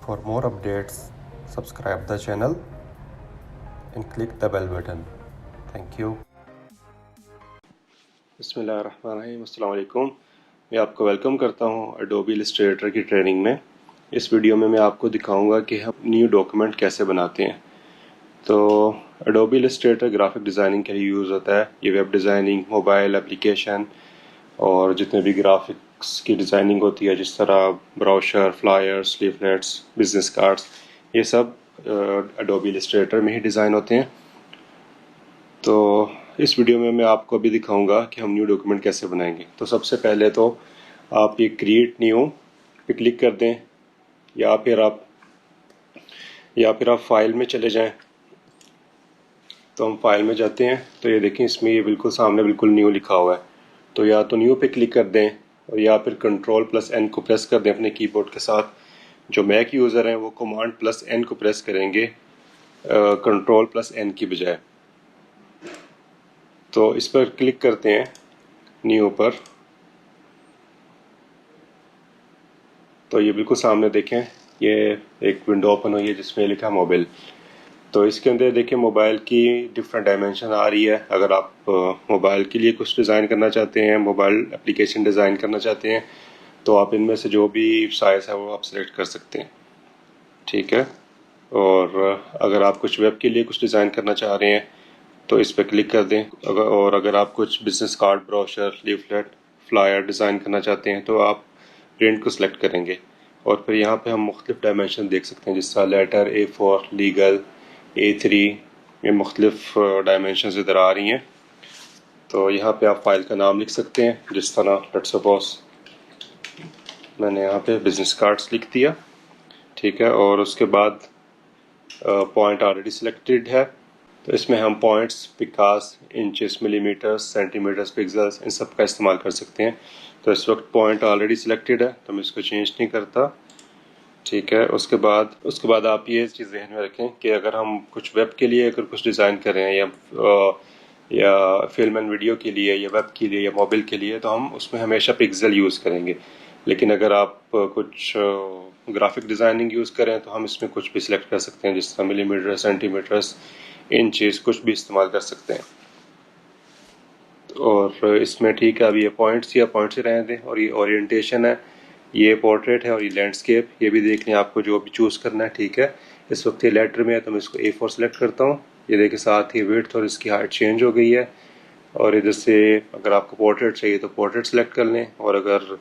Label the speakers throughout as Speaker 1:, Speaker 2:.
Speaker 1: For more updates, subscribe the channel and click the bell button. Thank you.
Speaker 2: بسم اللہ الرحمن الرحیم. السلام علیکم. میں آپ کو ویلکم کرتا ہوں ایڈوبی السٹریٹر کی ٹریننگ میں. اس ویڈیو میں آپ کو دکھاؤں گا کہ ہم نیو ڈاکومنٹ کیسے بناتے ہیں. تو ایڈوبی السٹریٹر گرافک ڈیزائننگ کے لیے یوز ہوتا ہے. یہ ویب ڈیزائننگ، موبائل اپلیکیشن اور جتنے بھی گرافکس کی ڈیزائننگ ہوتی ہے، جس طرح براؤشر، فلائرز، لیفلیٹس، بزنس کارڈز، یہ سب ایڈوبی السٹریٹر میں ہی ڈیزائن ہوتے ہیں. تو اس ویڈیو میں آپ کو ابھی دکھاؤں گا کہ ہم نیو ڈاکومنٹ کیسے بنائیں گے. تو سب سے پہلے تو آپ یہ کریٹ نیو پہ کلک کر دیں، یا پھر آپ فائل میں چلے جائیں. تو ہم فائل میں جاتے ہیں تو یہ دیکھیں اس میں یہ بالکل سامنے بالکل نیو لکھا ہوا ہے. تو یا تو نیو پہ کلک کر دیں اور یا پھر کنٹرول+N کو پریس کر دیں اپنے کی بورڈ کے ساتھ. جو میک یوزر ہیں وہ کمانڈ+N کو پریس کریں گے کنٹرول+N کی بجائے. تو اس پر کلک کرتے ہیں نیو پر. تو یہ بالکل سامنے دیکھیں یہ ایک ونڈو اوپن ہوئی ہے جس میں لکھا موبائل. تو اس کے اندر دیکھیں موبائل کی ڈفرینٹ ڈائمینشن آ رہی ہے. اگر آپ موبائل کے لیے کچھ ڈیزائن کرنا چاہتے ہیں، موبائل اپلیکیشن ڈیزائن کرنا چاہتے ہیں، تو آپ ان میں سے جو بھی سائز ہے وہ آپ سلیکٹ کر سکتے ہیں. ٹھیک ہے. اور اگر آپ کچھ ویب کے لیے کچھ ڈیزائن کرنا چاہ رہے ہیں تو اس پہ کلک کر دیں. اور اگر آپ کچھ business card, brochure, leaflet, flyer design کرنا چاہتے ہیں تو آپ پرنٹ کو سلیکٹ کریں گے. اور پھر یہاں پہ ہم مختلف ڈائمینشن دیکھ سکتے ہیں، جس طرح لیٹر، A4، لیگل، A3، یہ مختلف ڈائمینشنز ادھر آ رہی ہیں. تو یہاں پہ آپ فائل کا نام لکھ سکتے ہیں، جس طرح لیٹس سپوز میں نے یہاں پہ بزنس کارڈز لکھ دیا. ٹھیک ہے. اور اس کے بعد پوائنٹ آلریڈی سلیکٹڈ ہے، تو اس میں ہم پوائنٹس، پکاس، انچز، ملی میٹر، سینٹی میٹرز، پکسلز، ان سب کا استعمال کر سکتے ہیں. تو اس وقت پوائنٹ آلریڈی سلیکٹڈ ہے تو میں اس کو چینج نہیں کرتا. ٹھیک ہے. اس کے بعد آپ یہ چیز ذہن میں رکھیں کہ اگر ہم کچھ ویب کے لیے اگر کچھ ڈیزائن کر رہے ہیں یا فلم اینڈ ویڈیو کے لیے یا ویب کے لیے یا موبائل کے لیے، تو ہم اس میں ہمیشہ پکسل یوز کریں گے. لیکن اگر آپ کچھ گرافک ڈیزائننگ یوز کریں تو ہم اس میں کچھ بھی سلیکٹ کر سکتے ہیں، جس طرح ملی میٹر، سینٹی میٹرز، انچز، کچھ بھی استعمال کر سکتے ہیں. اور اس میں ٹھیک ہے. اب یہ پوائنٹس ہی رہنے دیں. اور یہ اورینٹیشن ہے، یہ پورٹریٹ ہے، اور یہ لینڈسکیپ، یہ بھی دیکھ لیں آپ کو جو بھی چوز کرنا ہے. ٹھیک ہے. اس وقت یہ لیٹر میں ہے تو میں اس کو A4 سلیکٹ کرتا ہوں. یہ دیکھیں ساتھ ہی ویڈتھ اور اس کی ہائٹ چینج ہو گئی ہے. اور ادھر سے اگر آپ کو پورٹریٹ چاہیے تو پورٹریٹ سلیکٹ کر لیں، اور اگر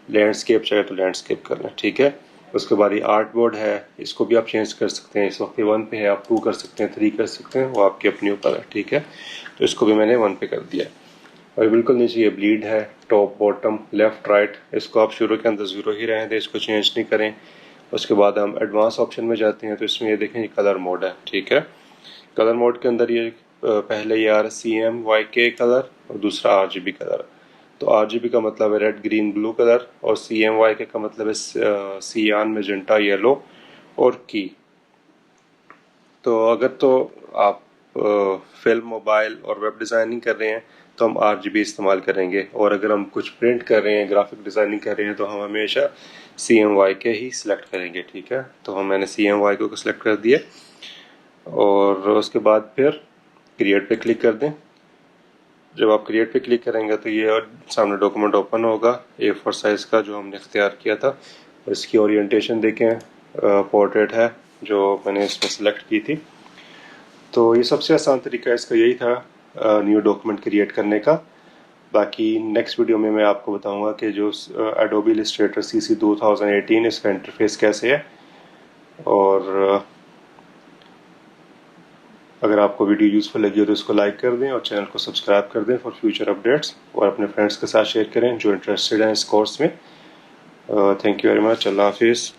Speaker 2: لینڈسکیپ چاہیے تو لینڈسکیپ کر لیں. ٹھیک ہے. اس کے بعد یہ آرٹ بورڈ ہے، اس کو بھی آپ چینج کر سکتے ہیں. اس وقت یہ 1 پہ ہے، آپ 2 کر سکتے ہیں، 3 کر سکتے ہیں، وہ آپ کے اپنے اوپر ہے. ٹھیک ہے. تو اس کو بھی میں نے 1 پہ کر دیا. اور بالکل نیچے یہ بلیڈ ہے، ٹاپ، باٹم، لیفٹ، رائٹ، اس کو آپ شروع کے اندر 0 ہی رہنے دیں، اس کو چینج نہیں کریں. اس کے بعد ہم ایڈوانس آپشن میں جاتے ہیں تو اس میں یہ دیکھیں یہ کلر موڈ ہے. ٹھیک ہے. کلر موڈ کے اندر یہ پہلے یہ آ رہا ہے CMYK کلر اور دوسرا RGB کلر. تو RGB کا مطلب ہے ریڈ، گرین، بلو کلر، اور CMYK کا مطلب ہے سیان، میجنٹا، یلو اور کی. تو اگر تو آپ فلم، موبائل اور ویب ڈیزائننگ کر رہے ہیں تو ہم RGB استعمال کریں گے. اور اگر ہم کچھ پرنٹ کر رہے ہیں، گرافک ڈیزائننگ کر رہے ہیں، تو ہم ہمیشہ CMYK ہی سلیکٹ کریں گے. ٹھیک ہے. تو میں نے CMYK کو سلیکٹ کر دیا. اور اس کے بعد پھر کریٹ پہ کلک کر دیں. جب آپ کریٹ پہ کلک کریں گے تو یہ سامنے ڈاکومنٹ اوپن ہوگا A4 سائز کا جو ہم نے اختیار کیا تھا. اس کی اورینٹیشن دیکھیں، پورٹریٹ ہے جو میں نے اس میں سلیکٹ کی تھی. تو یہ سب سے آسان طریقہ اس کا یہی تھا نیو ڈاکومنٹ کریٹ کرنے کا. باقی نیکسٹ ویڈیو میں آپ کو بتاؤں گا کہ جو ایڈوبی السٹریٹر CC 2018 اس کا انٹرفیس کیسے ہے. اور اگر آپ کو ویڈیو یوزفل لگی ہو تو اس کو لائک کر دیں اور چینل کو سبسکرائب کر دیں فار فیوچر اپڈیٹس، اور اپنے فرینڈس کے ساتھ شیئر کریں جو انٹرسٹڈ ہیں اس کورس میں. Thank you very much. اللہ حافظ.